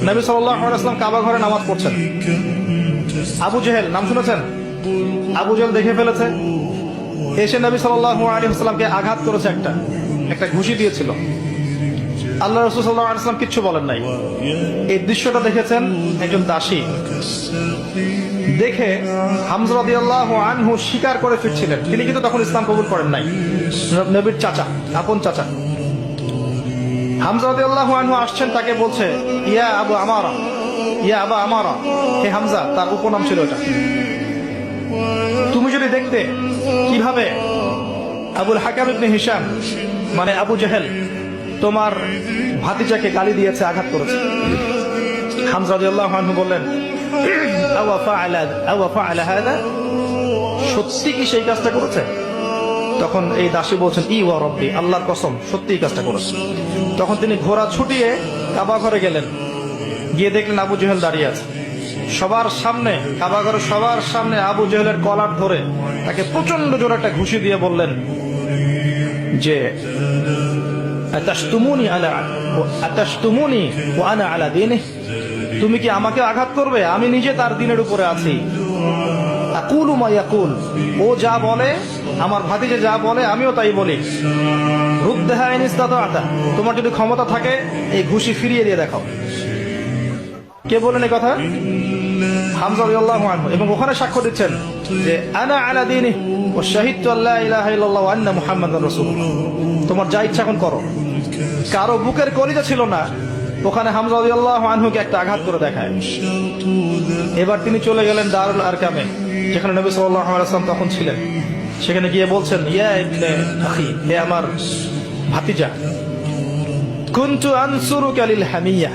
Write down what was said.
নবী সাল্লাল্লাহু আলাইহি ওয়াসাল্লাম কাবা ঘরে নামাজ পড়ছেন। আবু জেহেল নাম শুনেছেন? আবু জেহেল দেখে ফেলেছে, এসে নবী সাল্লাল্লাহু আলাইহি ওয়াসাল্লামকে আঘাত করেছে, একটা ঘুষি দিয়েছিল। আল্লাহ রাসূল সাল্লাল্লাহু আলাইহি ওয়াসাল্লাম কিচ্ছু বলেন নাই। এই দৃশ্যটা দেখেছেন একজন দাসী, দেখে হামজা রাদিয়াল্লাহু আনহু স্বীকার করে ফিরছিলেন। তিনি কিন্তু তখন ইসলাম কবুল করেন নাই, নবীর চাচা, আপন চাচা। হামজা রাদিয়াল্লাহু আনহু আসছেন, তাকে বলছে ইয়া আবু আমারা, ইয়া আবা আমারা, হে হামজা, তার উপনাম ছিল এটা। তুমি যদি দেখতে কিভাবে আবুল হাকাম ইবনে হিশাম মানে আবু জেহেল তোমার ভাতিজাকে গালি দিয়েছে, আঘাত করেছে। হামজা রাদিয়াল্লাহু আনহু বললেন আওয়া ফাআলা হাদা, সত্যি কি সেই কাজটা করেছে? তখন এই দাসী বলছেন ই ওয়া রব্বি, আল্লাহর কসম, সত্যি কাজটা করেছে। তখন তিনি ঘোড়া ছুটিয়ে কাবা ঘরে গেলেন, গিয়ে দেখলেন আবু জেহেল দাঁড়িয়ে আছে সবার সামনে, কাবা ঘরের সবার সামনে আবু জেহেলের কলার ধরে তাকে প্রচন্ড জোরে একটা ঘুষি দিয়ে বললেন যে আতাশতুমুনি ওয়া আনা আলা দীনিহি, তুমি কি আমাকে আঘাত করবে? আমি নিজে তার দ্বীনের উপরে আছি। আকুলু মা ইয়াকুল, ও যা বলে, আমার ভাতিজা যা বলে আমিও তাই বলি। রুদ্দাহা ইন ইসতাতা'তা, তোমার যদি ক্ষমতা থাকে এই ঘুষি ফিরিয়ে দিয়ে দেখাও। কে বলেন এই কথা? হামজা রাদিয়াল্লাহু আনহু। এবং ওখানে সাক্ষ্য দিচ্ছেন যে আনা আলা দীনিহি ওয়া শাহিদতু আল্লা ইলাহা ইল্লাল্লাহ ওয়া আন্না মুহাম্মাদার রাসূলুল্লাহ। তোমার যা ইচ্ছা এখন করো। কারো বুকের কলিজা ছিল না, ওখানে হামজা রাদিয়াল্লাহু আনহুকে একটা আঘাত করে দেখায়। এবার তিনি চলে গেলেন দারুল আরকামে, যেখানে নবী সাল্লাল্লাহু আলাইহি ওয়াসাল্লাম তখন ছিলেন। সেখানে গিয়ে বলছেন ইয়া ইবনে আখি, হে আমার ভাতিজা, কুনতু আনসুরুকা লিল হামিয়া,